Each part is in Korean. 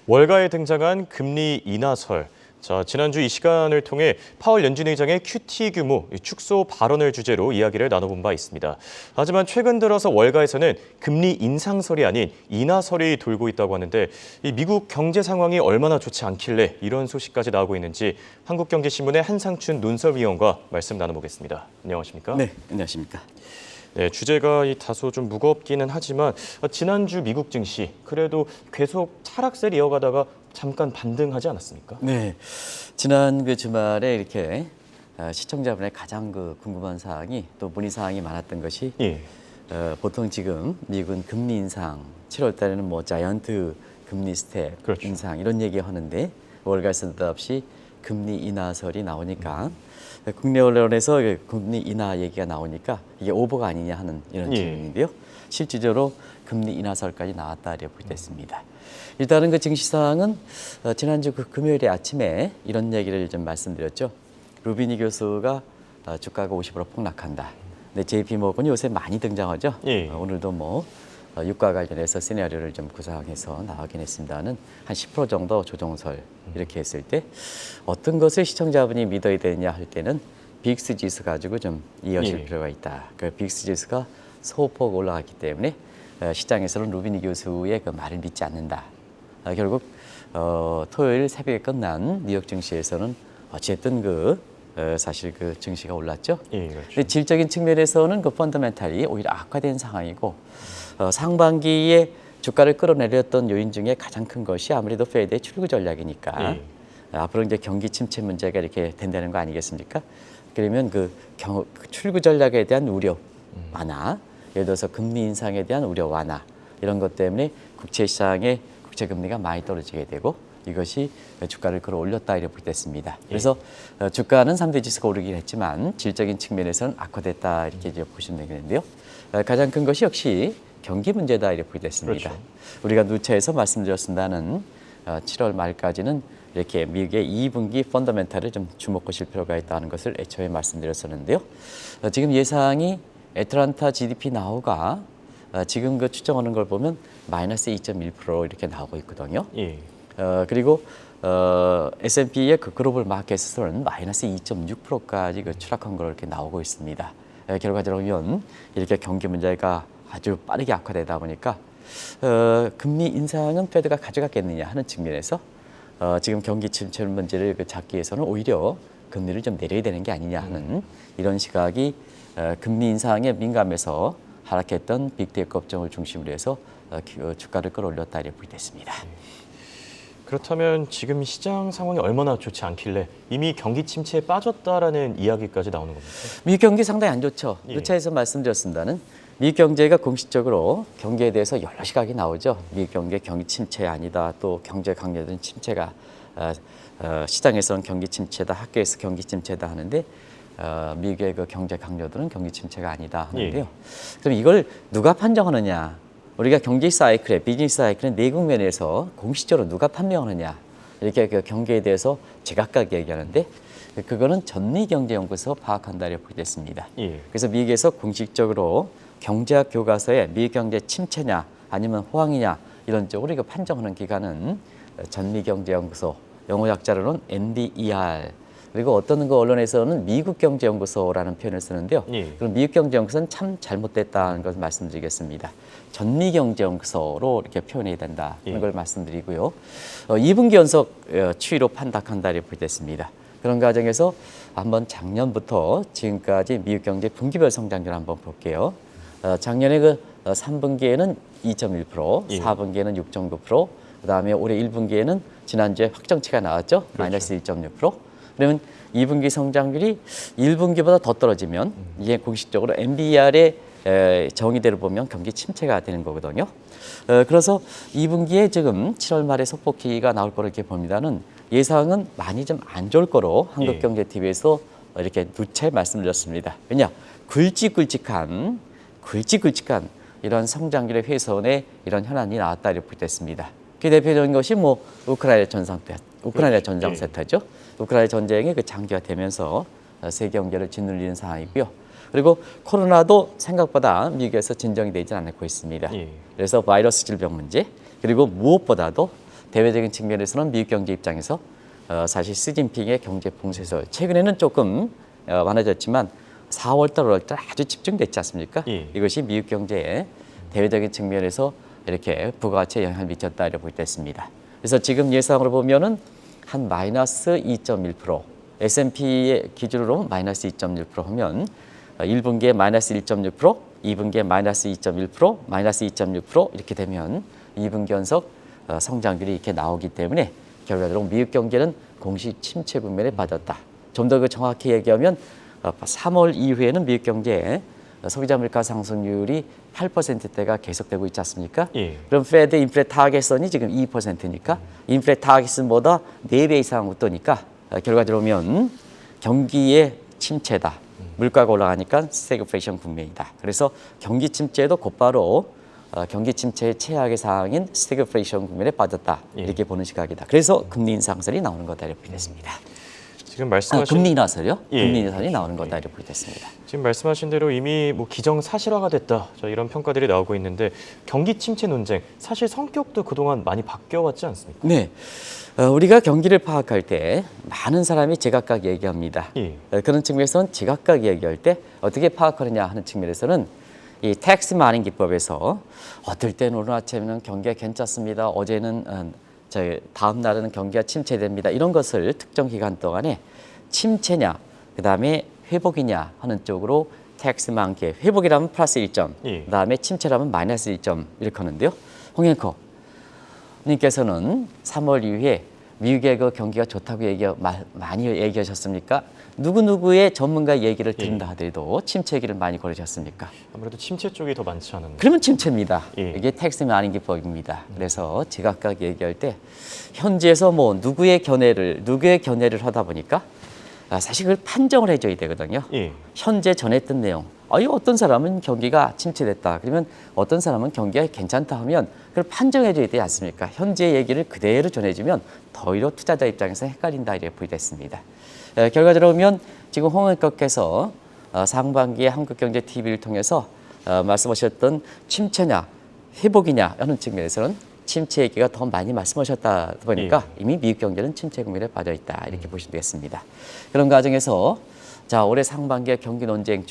월가에 등장한 금리 인하설. 지난주 이 시간을 통해 파월 연준 의장의 QT 규모 축소 발언을 주제로 이야기를 나눠본 바 있습니다. 하지만 최근 들어서 월가에서는 금리 인상설이 아닌 인하설이 돌고 있다고 하는데 이 미국 경제 상황이 얼마나 좋지 않길래 이런 소식까지 나오고 있는지 한국경제신문의 한상춘 논설위원과 말씀 나눠보겠습니다. 안녕하십니까? 네, 안녕하십니까? 네, 주제가 다소 좀 무겁기는 하지만 지난주 미국 증시 그래도 계속 하락세를 이어가다가 잠깐 반등하지 않았습니까? 네, 지난 주말에 이렇게 시청자분의 가장 궁금한 사항이 또 문의 사항이 많았던 것이 예. 보통 지금 미국은 금리 인상 7월 달에는 뭐 자이언트 금리 스텝 그렇죠. 인상 이런 얘기하는데 월가에서 느닷없이 금리 인하설이 나오니까 국내 언론에서 금리 인하 얘기가 나오니까 이게 오버가 아니냐 하는 이런 예. 질문인데요. 실질적으로 금리 인하설까지 나왔다 이렇게 보겠습니다. 일단은 증시 상황은 지난주 금요일에 아침에 이런 얘기를 좀 말씀드렸죠. 루비니 교수가 주가가 50% 폭락한다. 근데 JP 모건이 요새 많이 등장하죠. 예. 오늘도 뭐 유가 관련해서 시나리오를 좀 구상해서 나오긴 했습니다는 한 10% 정도 조정설 이렇게 했을 때 어떤 것을 시청자분이 믿어야 되느냐 할 때는 빅스 지수 가지고 좀 이해하실 예. 필요가 있다. 그 빅스 지수가 소폭 올라갔기 때문에 시장에서는 루비니 교수의 그 말을 믿지 않는다. 결국 토요일 새벽에 끝난 뉴욕 증시에서는 어쨌든 사실 증시가 올랐죠. 예, 그렇죠. 근데 질적인 측면에서는 펀더멘탈이 오히려 악화된 상황이고 상반기에 주가를 끌어내렸던 요인 중에 가장 큰 것이 아무래도 페드의 출구 전략이니까 예. 앞으로 이제 경기 침체 문제가 이렇게 된다는 거 아니겠습니까? 그러면 출구 전략에 대한 우려 완화, 예를 들어서 금리 인상에 대한 우려 완화 이런 것 때문에 국채 시장의 국채 금리가 많이 떨어지게 되고 이것이 주가를 끌어올렸다 이렇게 보겠습니다. 그래서 주가는 3대 지수가 오르긴 했지만 질적인 측면에서는 악화됐다 이렇게 이제 보시면 되겠는데요. 가장 큰 것이 역시 경기 문제다 이렇게 보겠습니다. 그렇죠. 우리가 누차에서 말씀드렸습니다는 7월 말까지는 이렇게 미국의 2분기 펀더멘탈을 좀 주목하실 필요가 있다는 것을 애초에 말씀드렸었는데요. 지금 예상이 애틀란타 GDP 나오가 지금 추정하는 걸 보면 마이너스 2.1% 이렇게 나오고 있거든요. 예. 그리고 S&P의 글로벌 마켓에서는 마이너스 2.6%까지 추락한 걸 이렇게 나오고 있습니다. 결과적으로 보면 이렇게 경기 문제가 아주 빠르게 악화되다 보니까 금리 인상은 페드가 가져갔겠느냐 하는 측면에서 지금 경기 침체 문제를 잡기 위해서는 오히려 금리를 좀 내려야 되는 게 아니냐 하는 이런 시각이 금리 인상에 민감해서 하락했던 빅테크 업종을 중심으로 해서 주가를 끌어올렸다 이렇게 보겠습니다. 그렇다면 지금 시장 상황이 얼마나 좋지 않길래 이미 경기 침체에 빠졌다라는 이야기까지 나오는 겁니까? 미국 경기 상당히 안 좋죠. 예. 누차에서 말씀드렸습니다는 미국 경제가 공식적으로 경기에 대해서 여러 시각이 나오죠. 미국 경기 침체 아니다. 또 경제 강요된 침체가 시장에서는 경기 침체다. 학교에서 경기 침체다 하는데 미국의 경제 강요들은 경기 침체가 아니다 하는데요. 예. 그럼 이걸 누가 판정하느냐? 우리가 경제 사이클에 비즈니스 사이클의 네 국면에서 공식적으로 누가 판명하느냐? 이렇게 경기에 대해서 제각각 얘기하는데 그거는 전미경제연구소 파악한다고 보겠습니다. 예. 그래서 미국에서 공식적으로 경제학 교과서에 미국 경제 침체냐 아니면 호황이냐 이런 쪽으로 이거 판정하는 기관은 전미경제연구소, 영어 약자로는 NBER. 그리고 어떤 언론에서는 미국경제연구소라는 표현을 쓰는데요. 예. 그럼 미국경제연구소는 참 잘못됐다는 것을 말씀드리겠습니다. 전미경제연구소로 이렇게 표현해야 된다 하는 걸 말씀드리고요. 2분기 연속 추이로 판단한다 이렇게 보겠습니다. 그런 과정에서 한번 작년부터 지금까지 미국 경제 분기별 성장률 한번 볼게요. 작년에 3분기에는 2.1%, 예. 4분기에는 6.9%, 그다음에 올해 1분기에는 지난주에 확정치가 나왔죠. 그렇죠. 마이너스 1.6%. 그러면 2분기 성장률이 1분기보다 더 떨어지면 이게 공식적으로 NBER의 정의대로 보면 경기 침체가 되는 거거든요. 그래서 2분기에 지금 7월 말에 속보기가 나올 거로 이렇게 봅니다는 예상은 많이 좀 안 좋을 거로 한국경제TV에서 이렇게 누차 말씀드렸습니다. 왜냐? 굵직굵직한 이런 성장률의 훼손에 이런 현안이 나왔다 이렇게 보겠습니다. 그 대표적인 것이 우크라이나 전장 세타죠. 우크라이나 전쟁이 장기화되면서 세계 경제를 짓눌리는 상황이고요. 그리고 코로나도 생각보다 미국에서 진정이 되지 않고 있습니다. 예. 그래서 바이러스 질병 문제 그리고 무엇보다도 대외적인 측면에서는 미국 경제 입장에서 사실 시진핑의 경제 봉쇄에서 최근에는 조금 많아졌지만 4월 달, 5월 달 아주 집중됐지 않습니까? 예. 이것이 미국 경제의 대외적인 측면에서 이렇게 부가가치에 영향을 미쳤다 이렇게 보고 있습니다. 그래서 지금 예상으로 보면은 한 마이너스 2.1%, S&P의 기준으로 마이너스 2.1% 하면 1분기에 마이너스 1.6%, 2분기에 마이너스 2.1%, 마이너스 2.6% 이렇게 되면 2분기 연속 성장률이 이렇게 나오기 때문에 결과적으로 미국 경제는 공식 침체 국면에 빠졌다. 좀 더 정확히 얘기하면 3월 이후에는 미국 경제의 소비자 물가 상승률이 8%대가 계속되고 있지 않습니까? 예. 그럼 페드 인플레 타겟선이 지금 2%니까 인플레 타겟선보다 4배 이상 웃도니까 결과적으로 보면 경기의 침체다. 물가가 올라가니까 스태그플레이션 국면이다. 그래서 경기 침체도 곧바로 경기 침체의 최악의 상황인 스태그플레이션 국면에 빠졌다. 이렇게 보는 시각이다. 그래서 금리 인상설이 나오는 거다 이렇게 됐습니다. 지금 말씀하신 금리 인하설이요? 예. 금리 인하설이 나오는 거다 이렇게 됐습니다. 지금 말씀하신 대로 이미 뭐 기정사실화가 됐다. 이런 평가들이 나오고 있는데 경기 침체 논쟁 사실 성격도 그동안 많이 바뀌어왔지 않습니까? 네. 우리가 경기를 파악할 때 많은 사람이 제각각 얘기합니다. 예. 그런 측면에서는 제각각 얘기할 때 어떻게 파악하느냐 하는 측면에서는 이 텍스 마닝 기법에서 어떨 때는 오늘 아침에는 경기가 괜찮습니다. 어제는 다음 날은 경기가 침체됩니다. 이런 것을 특정 기간 동안에 침체냐, 그 다음에 회복이냐 하는 쪽으로 텍스 마닝 기법. 회복이라면 플러스 1점, 예. 그 다음에 침체라면 마이너스 1점 이렇게 하는데요. 홍영커 님께서는 3월 이후에 미국의 그 경기가 좋다고 많이 얘기하셨습니까? 누구누구의 전문가 얘기를 듣는다 하더라도 침체 얘기를 많이 걸으셨습니까? 아무래도 침체 쪽이 더 많지 않았나요? 그러면 침체입니다. 예. 이게 텍스 마닝 기법입니다. 그래서 제각각 얘기할 때 현지에서 뭐 누구의 견해를 하다 보니까 사실 그걸 판정을 해줘야 되거든요. 예. 현재 전했던 내용. 어떤 사람은 경기가 침체됐다. 그러면 어떤 사람은 경기가 괜찮다 하면 그걸 판정해줘야 되지 않습니까? 현재 얘기를 그대로 전해주면 더 오히려 투자자 입장에서 헷갈린다 이렇게 보이됐습니다. 결과적으로 보면 지금 홍은커께서 상반기에 한국경제TV를 통해서 말씀하셨던 침체냐 회복이냐 하는 측면에서는 침체 얘기가 더 많이 말씀하셨다 보니까 이미 미국 경제는 침체 국면에 빠져 있다 이렇게 보시면 되겠습니다. 그런 과정에서 자 올해 상반기의 경기 논쟁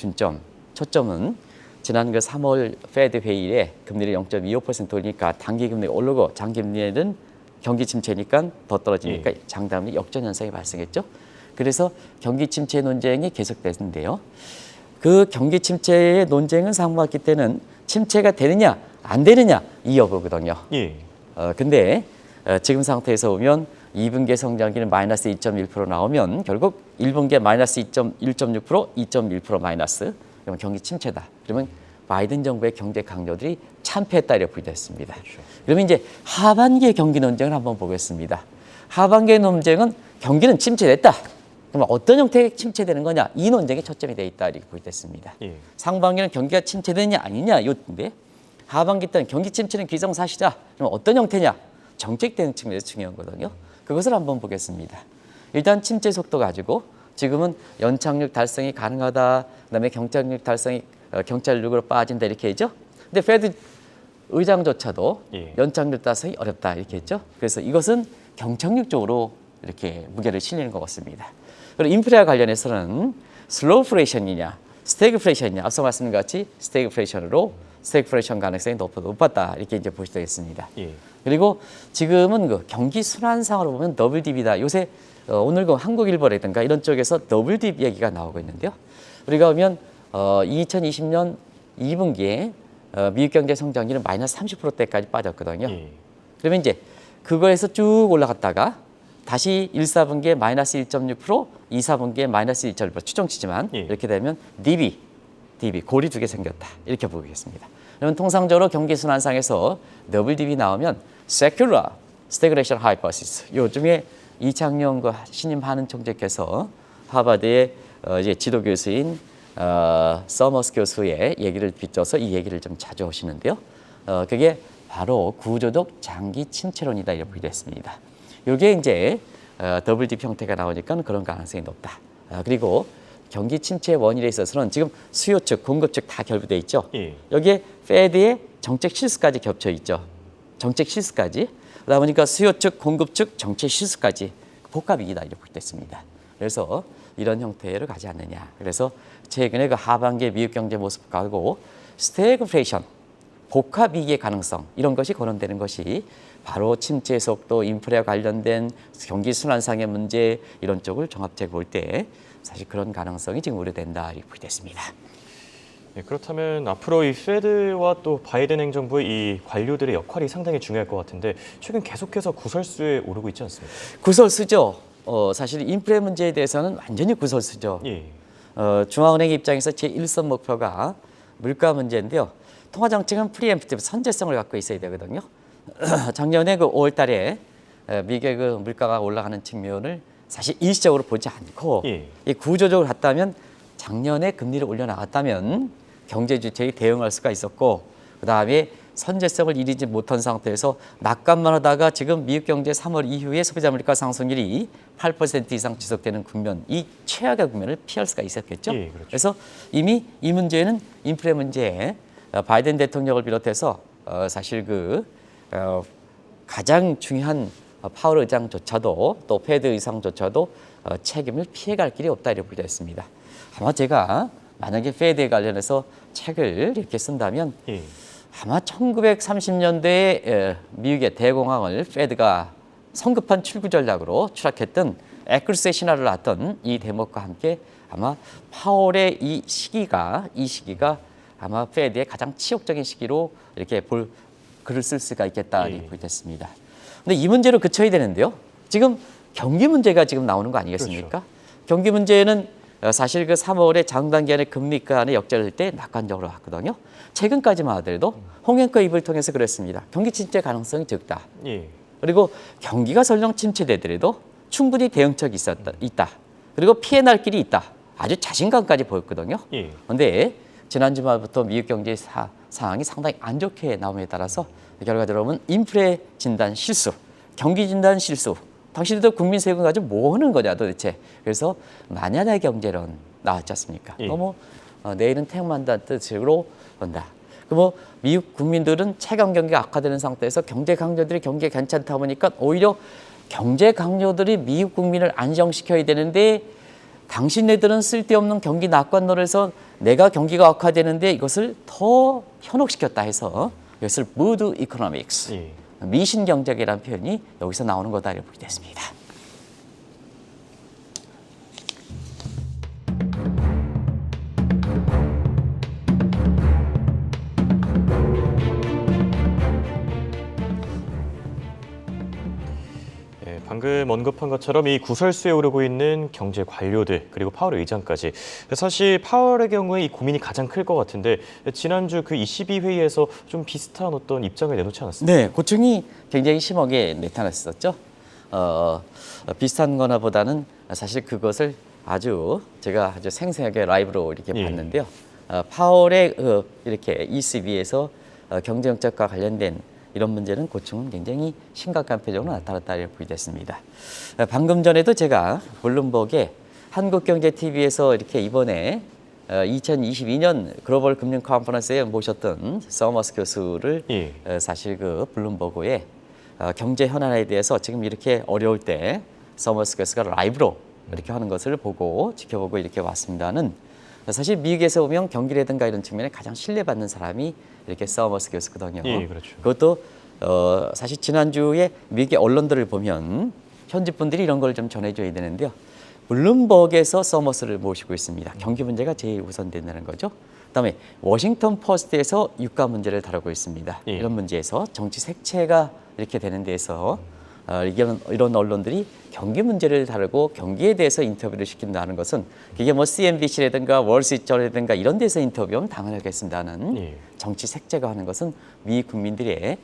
초점은 지난 그 3월 페드 회의에 금리를 0.25% 올리니까 단기 금리가 오르고 장기 금리는 경기 침체니까 더 떨어지니까 장담리 역전 현상이 발생했죠. 그래서 경기 침체 논쟁이 계속됐는데요. 그 경기 침체의 논쟁은 상반기 때는 침체가 되느냐 안 되느냐 이 여부거든요. 예. 근데 지금 상태에서 보면 2분기 성장률은 마이너스 2.1% 나오면 결국 1분기에 마이너스 1.6%, 2.1% 마이너스. 그러면 경기 침체다. 그러면 바이든 정부의 경제 강요들이 참패했다 이렇게 부르됐습니다. 그렇죠. 그러면 이제 하반기의 경기 논쟁을 한번 보겠습니다. 하반기의 논쟁은 경기는 침체됐다. 그럼 어떤 형태의 침체되는 거냐? 이 논쟁에 초점이 돼 있다 이렇게 부르됐습니다. 예. 상반기는 경기가 침체되느냐 아니냐 이건데 하반기 때는 경기 침체는 기정사실이다. 그럼 어떤 형태냐? 정책되는 측면에서 중요한 거거든요. 그것을 한번 보겠습니다. 일단 침체 속도 가지고 지금은 연착륙 달성이 가능하다. 그다음에 경착륙으로 빠진다 이렇게 했죠. 근데 페드 의장조차도 연착륙 달성이 어렵다 이렇게 했죠. 그래서 이것은 경착륙 쪽으로 이렇게 무게를 실리는 것 같습니다. 그리고 인플레와 관련해서는 슬로우플레이션이냐, 스태그플레이션이냐 앞서 말씀드린 것 같이 스태그플레이션으로 스태그플레이션 가능성이 높았다 이렇게 이제 보시면 되겠습니다. 그리고 지금은 그 경기 순환상으로 보면 더블딥이다. 요새 오늘 그 한국일보라든가 이런 쪽에서 더블딥 얘기가 나오고 있는데요. 우리가 보면 2020년 2분기에 미국 경제 성장률은 마이너스 30%대까지 빠졌거든요. 그러면 이제 그거에서 쭉 올라갔다가 다시 1, 4분기에 마이너스 1.6%, 2, 4분기에 마이너스 1.1% 추정치지만 이렇게 되면 DB 골이 두 개 생겼다. 이렇게 보겠습니다. 그러면 통상적으로 경기 순환상에서 더블 DB 나오면 Secular Stagflation Hypothesis. 요즘에 이창용 그 신임 한은 총재께서 하버드의 이제 지도 교수인 서머스 교수의 얘기를 빗줘서 이 얘기를 좀 자주 하시는데요. 그게 바로 구조적 장기 침체론이다 이렇게 됐습니다. 이게 이제 더블 딥 형태가 나오니까 그런 가능성이 높다. 그리고 경기 침체의 원인에 있어서는 지금 수요 측, 공급 측 다 결부돼 있죠. 여기에 페드의 정책 실수까지 겹쳐 있죠. 정책 실수까지. 그러다 보니까 수요 측, 공급 측, 정책 실수까지 복합위기다 이렇게 됐습니다. 그래서 이런 형태를 가지 않느냐. 그래서 최근에 그 하반기의 미국 경제 모습 가고 스태그플레이션, 복합위기의 가능성 이런 것이 거론되는 것이 바로 침체 속도, 인플레와 관련된 경기 순환상의 문제 이런 쪽을 종합적으로 볼 때 사실 그런 가능성이 지금 우려된다 이렇게 보겠습니다. 네, 그렇다면 앞으로 이 페드와 또 바이든 행정부의 이 관료들의 역할이 상당히 중요할 것 같은데 최근 계속해서 구설수에 오르고 있지 않습니까? 구설수죠. 사실 인플레 문제에 대해서는 완전히 구설수죠. 예. 중앙은행 입장에서 제1선 목표가 물가 문제인데요. 통화정책은 프리엠프티브 선제성을 갖고 있어야 되거든요. 작년에 그 5월 달에 미국의 그 물가가 올라가는 측면을 사실 일시적으로 보지 않고 예. 이 구조적으로 갔다면 작년에 금리를 올려나갔다면 경제 주체에 대응할 수가 있었고 그다음에 선제성을 이루지 못한 상태에서 낙관만 하다가 지금 미국 경제 3월 이후에 소비자 물가 상승률이 8% 이상 지속되는 국면, 이 최악의 국면을 피할 수가 있었겠죠. 예, 그렇죠. 그래서 이미 이 문제는 인플레 문제에 바이든 대통령을 비롯해서 사실 가장 중요한 파월 의장조차도 또 패드 의장조차도 책임을 피해갈 길이 없다 이렇게 보고 있습니다. 아마 제가 만약에 패드에 관련해서 책을 이렇게 쓴다면 예. 아마 1930년대에 미국의 대공황을 패드가 성급한 출구 전략으로 추락했던 에클스의 신화를 낳았던 이 대목과 함께 아마 파월의 이 시기가 아마 패드의 가장 치욕적인 시기로 이렇게 글을 쓸 수가 있겠다 이렇게 보겠습니다. 근데 이 문제로 그쳐야 되는데요. 지금 경기 문제가 지금 나오는 거 아니겠습니까? 그렇죠. 경기 문제는 사실 그 3월에 장단기간의 금리 간의 역전일 때 낙관적으로 왔거든요. 최근까지만 하더라도 홍영표 입을 통해서 그랬습니다. 경기 침체 가능성이 적다. 예. 그리고 경기가 설령 침체되더라도 충분히 대응책이 있다. 그리고 피해 날 길이 있다. 아주 자신감까지 보였거든요. 예. 그런데 지난 주말부터 미국 경제 상황이 상당히 안 좋게 나옴에 따라서 결과적으로 보면 인플레 진단 실수, 경기 진단 실수, 당신들도 국민 세금 가지고 뭐 하는 거냐 도대체. 그래서 만연의 경제론 나왔지 않습니까? 예. 너무 내일은 태양만다는 뜻으로 본다. 그뭐 미국 국민들은 최강 경기가 악화되는 상태에서 경제 강조들이 경기가 괜찮다 보니까 오히려 경제 강요들이 미국 국민을 안정시켜야 되는데 당신네들은 쓸데없는 경기 낙관론에서 내가 경기가 악화되는데 이것을 더 현혹시켰다 해서 이것을 무드 이코노믹스, 예. 미신 경제라는 표현이 여기서 나오는 거다 이렇게 보게 됐습니다. 방금 언급한 것처럼 이 구설수에 오르고 있는 경제 관료들 그리고 파월 의장까지 사실 파월의 경우에 이 고민이 가장 클 것 같은데 지난주 그 ECB 회의에서 좀 비슷한 어떤 입장을 내놓지 않았습니까? 네, 고충이 굉장히 심하게 나타났었죠. 비슷한 거나 보다는 사실 그것을 제가 아주 생생하게 라이브로 이렇게 예. 봤는데요. 파월의 이렇게 ECB에서 경제정책과 관련된 이런 문제는 고충은 굉장히 심각한 표정으로 나타났다 이렇게 보겠습니다. 방금 전에도 제가 블룸버그의 한국경제TV에서 이렇게 이번에 2022년 글로벌 금융 컨퍼런스에 모셨던 서머스 교수를 예. 사실 그 블룸버그의 경제 현안에 대해서 지금 이렇게 어려울 때 서머스 교수가 라이브로 이렇게 하는 것을 보고 지켜보고 이렇게 왔습니다는 사실 미국에서 보면 경기라든가 이런 측면에 가장 신뢰받는 사람이 이렇게 서머스 교수거든요. 예, 그렇죠. 그것도 사실 지난주에 미국의 언론들을 보면 현지 분들이 이런 걸 좀 전해줘야 되는데요. 블룸버그에서 서머스를 모시고 있습니다. 경기 문제가 제일 우선된다는 거죠. 그다음에 워싱턴 포스트에서 유가 문제를 다루고 있습니다. 예. 이런 문제에서 정치 색채가 이렇게 되는 데서 이런 언론들이 경기 문제를 다루고 경기에 대해서 인터뷰를 시킨다는 것은 그게 뭐 CNBC라든가 월스트리트저널이라든가 이런 데서 인터뷰하면 당연하겠습니다는 예. 정치 색채가 하는 것은 미 국민들의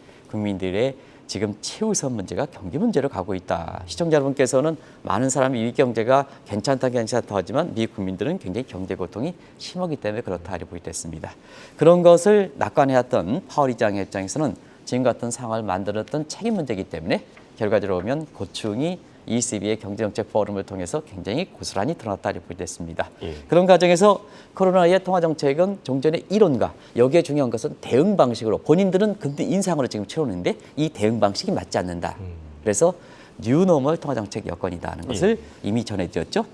지금 최우선 문제가 경기 문제로 가고 있다. 시청자 여러분께서는 많은 사람이 미 경제가 괜찮다 하지만 미 국민들은 굉장히 경제 고통이 심하기 때문에 그렇다 이렇게 보겠습니다. 그런 것을 낙관해왔던 파월 의장의 입장에서는 지금 같은 상황을 만들었던 책임 문제이기 때문에 결과적으로 보면 고충이 ECB의 경제정책 포럼을 통해서 굉장히 고스란히 드러났다 이렇게 됐습니다. 예. 그런 과정에서 코로나의 통화정책은 종전의 이론과 여기에 중요한 것은 대응 방식으로 본인들은 금리 인상으로 지금 치르는데 이 대응 방식이 맞지 않는다. 그래서 뉴노멀 통화정책 여건이다 하는 것을 이미 전해드렸죠.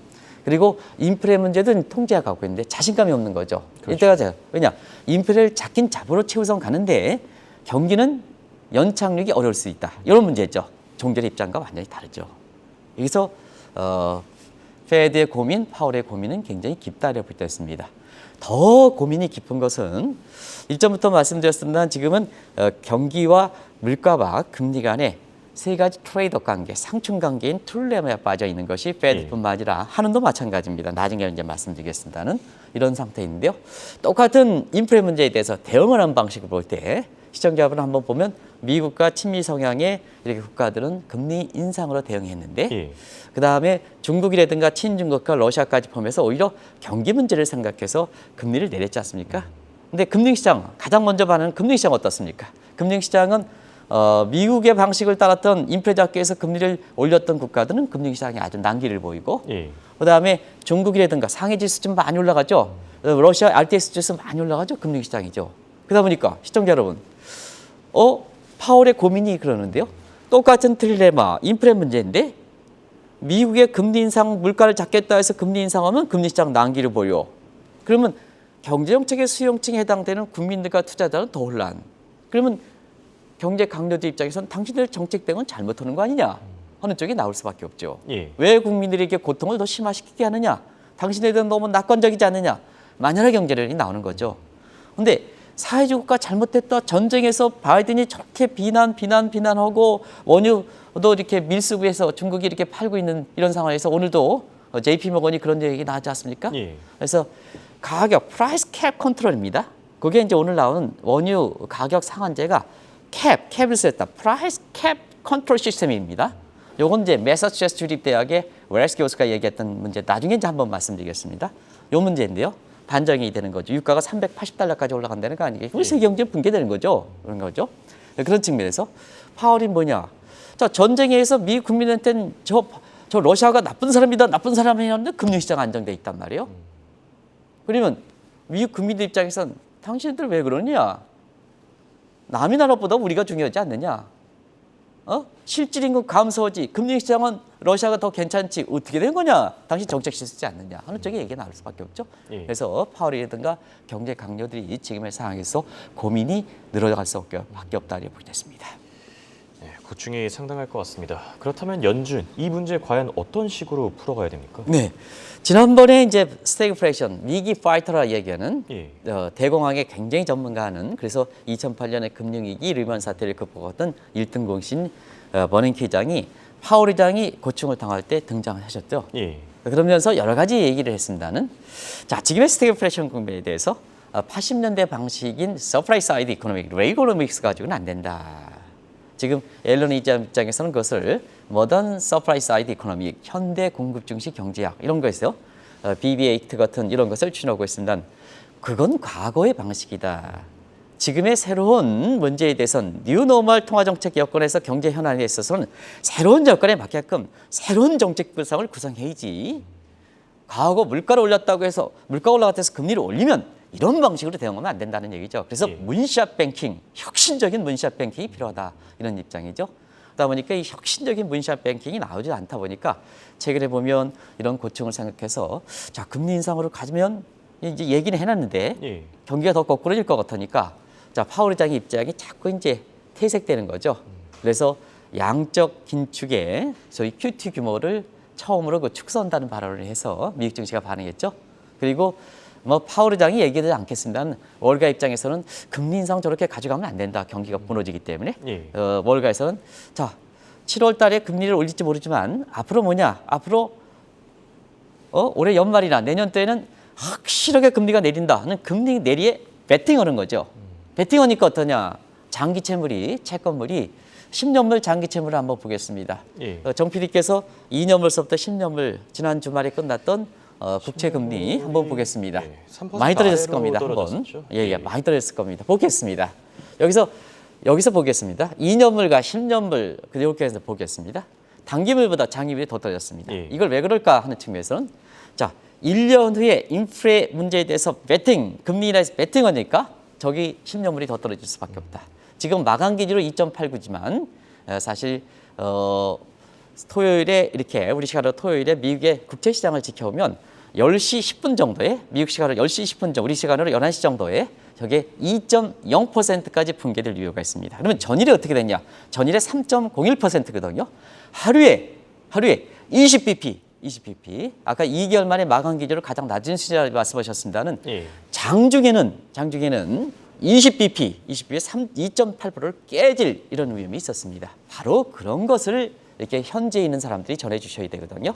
그리고 인플레 문제든 통제하고 있는데 자신감이 없는 거죠. 이때가 왜냐 인플레를 잡긴 잡으러 최우선 가는데 경기는 연착륙이 어려울 수 있다. 이런 문제죠. 종전의 입장과 완전히 다르죠. 여기서 페드의 고민, 파월의 고민은 굉장히 깊다 이렇게 볼 수 있습니다. 더 고민이 깊은 것은 일전부터 말씀드렸습니다. 지금은 경기와 물가와 금리 간의 세 가지 트레이드 관계, 상충 관계인 툴레마에 빠져 있는 것이 페드뿐만 아니라 한은도 마찬가지입니다. 나중에 이제 말씀드리겠습니다는 이런 상태인데요. 똑같은 인플레 문제에 대해서 대응하는 방식을 볼 때 시청자 여러분 한번 보면 미국과 친미 성향의 이렇게 국가들은 금리 인상으로 대응했는데 그다음에 중국이라든가 친중국과 러시아까지 포함해서 오히려 경기 문제를 생각해서 금리를 내렸지 않습니까? 근데 금융시장 가장 먼저 반응은 금융시장 어떻습니까? 금융시장은 미국의 방식을 따랐던 인플레 잡기 위해서 금리를 올렸던 국가들은 금융시장이 아주 난기를 보이고 그다음에 중국이라든가 상해지수 좀 많이 올라가죠. 러시아 RTS 지수 많이 올라가죠. 금융시장이죠. 그러다 보니까 시청자 여러분 파월의 고민이 그러는데요. 똑같은 딜레마, 인플레 문제인데 미국의 금리 인상, 물가를 잡겠다 해서 금리 인상하면 금리시장 난기를 보여. 그러면 경제정책의 수용층에 해당되는 국민들과 투자자는 더 혼란. 그러면 경제 강요들 입장에서는 당신들 정책 대응은 잘못하는 거 아니냐 하는 쪽이 나올 수밖에 없죠. 왜 국민들에게 고통을 더 심화시키게 하느냐? 당신들은 너무 낙관적이지 않느냐? 만연한 경제력이 나오는 거죠. 그런데 사회주의국가 잘못됐다. 전쟁에서 바이든이 저렇게 비난하고 원유도 이렇게 밀수구해서 중국이 이렇게 팔고 있는 이런 상황에서 오늘도 JP모건이 그런 얘기 나왔지 않습니까? 그래서 가격, 프라이스 캡 컨트롤입니다. 그게 이제 오늘 나오는 원유 가격 상한제가 캡을 썼다. 프라이스 캡 컨트롤 시스템입니다. 요건 이제 매사추세츠 주립대학의 웰스 교수가 얘기했던 문제 나중에 이제 한번 말씀드리겠습니다. 요 문제인데요. 반정이 되는 거죠. 유가가 $380까지 올라간다는 거 아니겠어요? 그럼 세계 경제 붕괴되는 거죠. 그런 거죠. 그런 측면에서 파월이 뭐냐? 자, 전쟁에 의해서 미국 국민한테는 저 러시아가 나쁜 사람이다, 나쁜 사람이었는데 금융시장 안정돼 있단 말이에요. 그러면 미국 국민들 입장에선 당신들 왜 그러냐? 남의 나라보다 우리가 중요하지 않느냐? 실질임금 감소하지, 금융시장은 러시아가 더 괜찮지, 어떻게 된 거냐? 당신 정책 실수지 않느냐 하는 쪽에 얘기가 나올 수밖에 없죠. 그래서 파월이라든가 경제 강요들이 지금의 상황에서 고민이 늘어갈 수밖에 없다 이렇게 보겠습니다. 네, 고충이 상당할 것 같습니다. 그렇다면 연준, 이 문제 과연 어떤 식으로 풀어가야 됩니까? 네, 지난번에 이제 스태그플레이션, 위기 파이터라 얘기하는 대공황의 굉장히 전문가는 그래서 2008년에 금융위기 리먼 사태를 극복했던 1등 공신 버닝키 의장이 파월 의장이 고충을 당할 때 등장을 하셨죠. 그러면서 여러 가지 얘기를 했습니다는 자, 지금의 스태그플레이션 국면에 대해서 80년대 방식인 서프라이 사이드 이코노믹, 레이고노믹스 가지고는 안 된다. 지금 앨런 입장에서는 그것을 모던 서프라이 사이드 이코노믹, 현대 공급 중시 경제학 이런 거 있어요. BB8 같은 이런 것을 추진하고 있습니다. 그건 과거의 방식이다. 지금의 새로운 문제에 대해서는 뉴노멀 통화정책 여건에서 경제 현안에 있어서는 새로운 여건에 맞게끔 새로운 정책 구상을 구성해야지. 과거 물가를 올렸다고 해서 물가 올라갔다 해서 금리를 올리면 이런 방식으로 대응하면 안 된다는 얘기죠. 그래서 문샷 뱅킹, 혁신적인 문샷 뱅킹이 필요하다 이런 입장이죠. 그러다 보니까 이 혁신적인 문샷 뱅킹이 나오지 않다 보니까 최근에 보면 이런 고충을 생각해서 자, 금리 인상으로 가면 이제 얘기는 해놨는데 경기가 더 거꾸로질 것 같으니까 자, 파월 의장의 입장이 자꾸 이제 퇴색되는 거죠. 그래서 양적 긴축의 소위 QT 규모를 처음으로 축소한다는 발언을 해서 미국 증시가 반응했죠. 그리고 파월 의장이 얘기하지 않겠습니다만 월가 입장에서는 금리 인상 저렇게 가져가면 안 된다. 경기가 무너지기 때문에 월가에서는 자, 7월 달에 금리를 올릴지 모르지만 앞으로 뭐냐? 앞으로 올해 연말이나 내년 때에는 확실하게 금리가 내린다 하는 금리 내리에 베팅하는 거죠. 베팅하니까 어떠냐? 장기 채물이 채권물이 10년물 장기 채물을 한번 보겠습니다. 정 PD께서 2년물서부터 10년물 지난 주말에 끝났던 국채 금리 한번 보겠습니다. 많이 떨어졌을 겁니다. 한번 많이 떨어졌을 겁니다. 보겠습니다. 여기서 보겠습니다. 2년물과 10년물 그렇게 해서 보겠습니다. 단기물보다 장기물이 더 떨어졌습니다. 예. 이걸 왜 그럴까 하는 측면에서는 자, 1년 후에 인플레 문제에 대해서 베팅, 금리 인하에서 베팅하니까 저기 10년물이 더 떨어질 수밖에 없다. 지금 마감 기준으로 2.89지만 사실 토요일에 이렇게 우리 시간으로 토요일에 미국의 국채 시장을 지켜보면 10시 10분 정도에 미국 시간으로 10시 10분 정도, 우리 시간으로 11시 정도에 저게 2.0%까지 붕괴될 이유가 있습니다. 그러면 전일에 어떻게 됐냐? 전일에 3.01%거든요. 하루에 20bp. 아까 2개월 만에 마감 기준으로 가장 낮은 수준을 말씀하셨습니다는 예. 장중에는 20bp 2.8%를 깨질 이런 위험이 있었습니다. 바로 그런 것을 이렇게 현지에 있는 사람들이 전해 주셔야 되거든요.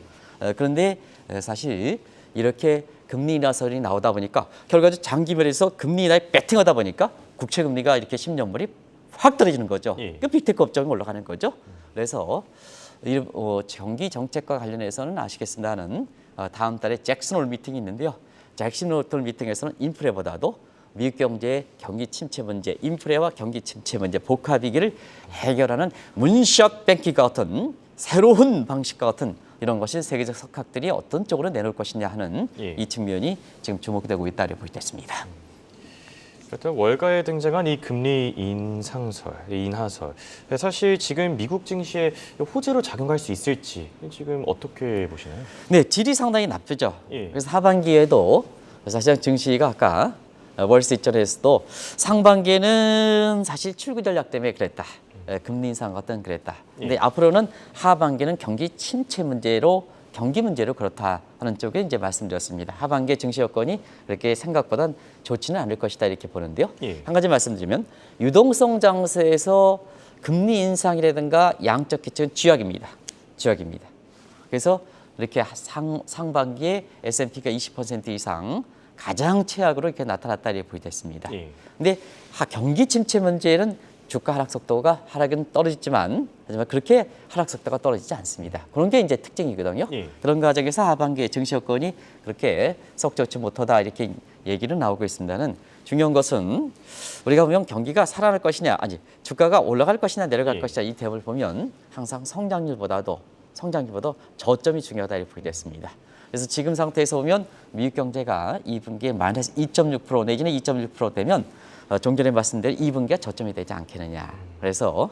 그런데 사실 이렇게 금리 인하설이 나오다 보니까 결과적으로 장기별에서 금리 인하에 베팅하다 보니까 국채 금리가 이렇게 10년물이 확 떨어지는 거죠. 예. 그 빅테크 업종이 올라가는 거죠. 그래서 경기 정책과 관련해서는 아시겠습니다는 다음 달에 잭슨홀 미팅이 있는데요. 잭슨홀 미팅에서는 인플레보다도 미국 경제의 경기 침체 문제, 인플레와 경기 침체 문제, 복합위기를 해결하는 문샷 뱅킹과 같은 새로운 방식과 같은 이런 것이 세계적 석학들이 어떤 쪽으로 내놓을 것이냐 하는 예. 이 측면이 지금 주목되고 있다고 볼 때 있습니다. 그렇다면 월가에 등장한 이 금리 인상설, 인하설, 사실 지금 미국 증시에 호재로 작용할 수 있을지 지금 어떻게 보시나요? 네, 질이 상당히 나쁘죠. 예. 그래서 하반기에도 사실상 증시가 아까 월스트리트저널에서도 상반기에는 사실 출구 전략 때문에 그랬다. 금리 인상 같은 그랬다. 근데 예. 앞으로는 하반기는 경기 침체 문제로 경기 문제로 그렇다 하는 쪽에 이제 말씀드렸습니다. 하반기 증시 여건이 그렇게 생각보단 좋지는 않을 것이다 이렇게 보는데요. 예. 한 가지 말씀드리면 유동성 장세에서 금리 인상이라든가 양적 기체는 쥐약입니다. 그래서 이렇게 상반기에 S&P가 20% 이상 가장 최악으로 이렇게 나타났다 이렇게 보이겠습니다. 예. 근데 경기 침체 문제는 주가 하락 속도가 하락은 떨어졌지만 하지만 그렇게 하락 속도가 떨어지지 않습니다. 그런 게 이제 특징이거든요. 예. 그런 과정에서 하반기에 증시 여건이 그렇게 썩 좋지 못하다 이렇게 얘기는 나오고 있습니다는 중요한 것은 우리가 보면 경기가 살아날 것이냐 아니 주가가 올라갈 것이냐 내려갈 예. 것이냐 이 대목을 보면 항상 성장률보다 저점이 중요하다 이렇게 보게 됐습니다. 그래서 지금 상태에서 보면 미국 경제가 2분기에 마이너스 2.6% 내지는 2.1% 되면 종전에 말씀드린 2분기가 저점이 되지 않겠느냐. 그래서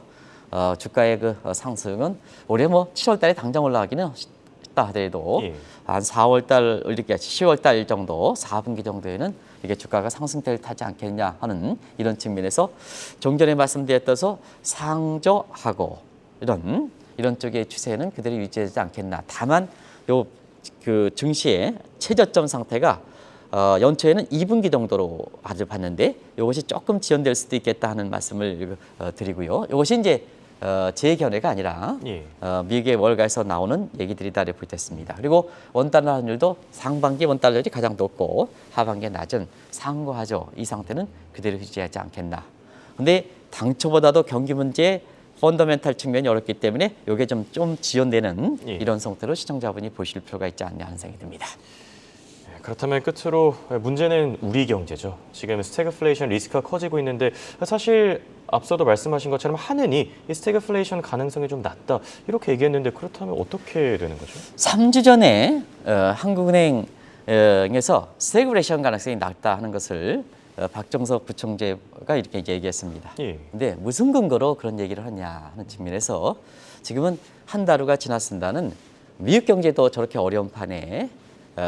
주가의 그 상승은 올해 뭐 7월 달에 당장 올라가기는 쉽다 하더라도 예. 한 4월 달 이렇게 10월 달 정도 4분기 정도에는 이게 주가가 상승세를 타지 않겠냐 하는 이런 측면에서 종전에 말씀드렸듯이 상저하고 이런 쪽의 추세는 그대로 유지되지 않겠나. 다만 그 증시의 최저점 상태가 연초에는 2분기 정도로 아주 봤는데 이것이 조금 지연될 수도 있겠다 하는 말씀을 드리고요. 이것이 이제 제 견해가 아니라 예. 미국의 월가에서 나오는 얘기들이다 이렇게 보겠습니다. 그리고 원달러 환율도 상반기 원달러율이 가장 높고 하반기에 낮은 상고하죠. 이 상태는 그대로 유지하지 않겠나. 근데 당초보다도 경기 문제 펀더멘탈 측면이 어렵기 때문에 이게 좀 지연되는 예. 이런 상태로 시청자분이 보실 필요가 있지 않냐 하는 생각이 듭니다. 그렇다면 끝으로 문제는 우리 경제죠. 지금 스태그플레이션 리스크가 커지고 있는데 사실 앞서도 말씀하신 것처럼 하느니 이 스태그플레이션 가능성이 좀 낮다 이렇게 얘기했는데 그렇다면 어떻게 되는 거죠? 3주 전에 한국은행에서 스태그플레이션 가능성이 낮다 하는 것을 박정석 부총재가 이렇게 얘기했습니다. 예. 근데 무슨 근거로 그런 얘기를 하냐 하는 측면에서 지금은 한 달후가 지났습니다는 미국 경제도 저렇게 어려운 판에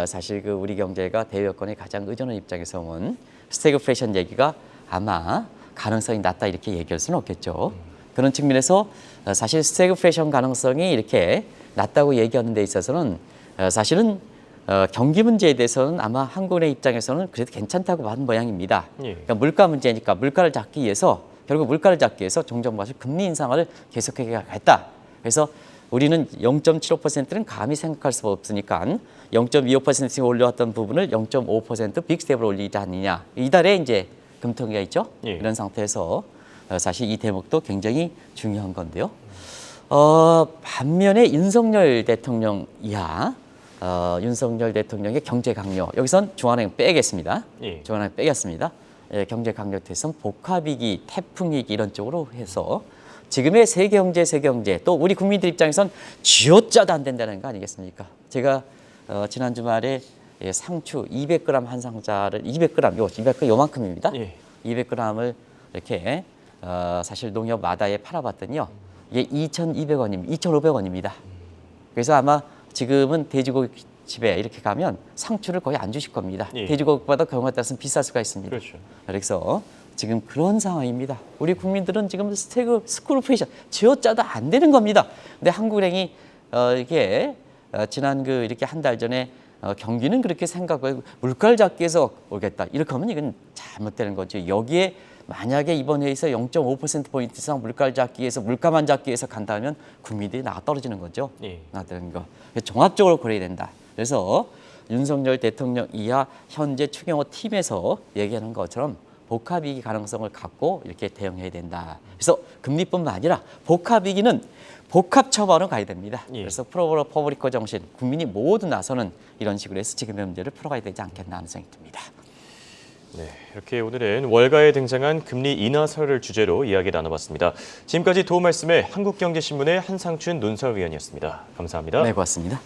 사실 그 우리 경제가 대외 여건에 가장 의존하는 입장에서 보면 스태그플레이션 얘기가 아마 가능성이 낮다 이렇게 얘기할 수는 없겠죠. 그런 측면에서 사실 스태그플레이션 가능성이 이렇게 낮다고 얘기하는 데 있어서는 사실은 경기 문제에 대해서는 아마 한국은행 입장에서는 그래도 괜찮다고 봐는 모양입니다. 예. 그러니까 물가 문제니까 물가를 잡기 위해서 종전마저 금리 인상을 계속해야겠다. 그래서 우리는 0.75%는 감히 생각할 수가 없으니까 0.25% 올려왔던 부분을 0.5% 빅스텝으로 올리지 않느냐. 이달에 이제 금통위가 있죠. 예. 이런 상태에서 사실 이 대목도 굉장히 중요한 건데요. 반면에 윤석열 대통령 이하 윤석열 대통령의 경제 강요 여기선 중앙은행 빼겠습니다. 예. 중앙은행 빼겠습니다. 경제 강요 대선 복합위기, 태풍위기 이런 쪽으로 해서 지금의 세경제 또 우리 국민들 입장에선 쥐어짜도 안 된다는 거 아니겠습니까? 제가 지난 주말에 상추 200g 한 상자를 200g 요만큼입니다. 예. 200g을 이렇게 사실 농협 마다에 팔아봤더니요. 이게 2,200원입니다. 2,500원입니다. 그래서 아마 지금은 돼지고기 집에 이렇게 가면 상추를 거의 안 주실 겁니다. 예. 돼지고기보다 경우에 따라서는 비쌀 수가 있습니다. 그렇죠. 그래서 지금 그런 상황입니다. 우리 국민들은 지금 스크루페이션 쥐어짜도 안 되는 겁니다. 근데 한국은행이 이게 지난 이렇게 한 달 전에 경기는 그렇게 생각하고 물가를 잡기 위해서 오겠다. 이렇게 하면 이건 잘못되는 거죠. 여기에 만약에 이번 회의에서 0.5%포인트 이상 물가를 잡기 위해서 물가만 잡기 위해서 간다면 국민들이 나가 떨어지는 거죠. 예. 나가는 거. 종합적으로 고려해야 된다. 그래서 윤석열 대통령 이하 현재 추경호 팀에서 얘기하는 것처럼 복합위기 가능성을 갖고 이렇게 대응해야 된다. 그래서 금리뿐만 아니라 복합위기는 복합 처벌은 가야 됩니다. 예. 그래서 프로 퍼블리커 정신, 국민이 모두 나서는 이런 식으로 해서 지금의 문제를 풀어가야 되지 않겠나 하는 생각이 듭니다. 네, 이렇게 오늘은 월가에 등장한 금리 인하설을 주제로 이야기 나눠봤습니다. 지금까지 도움 말씀에 한국경제신문의 한상춘 논설위원이었습니다. 감사합니다. 네, 고맙습니다.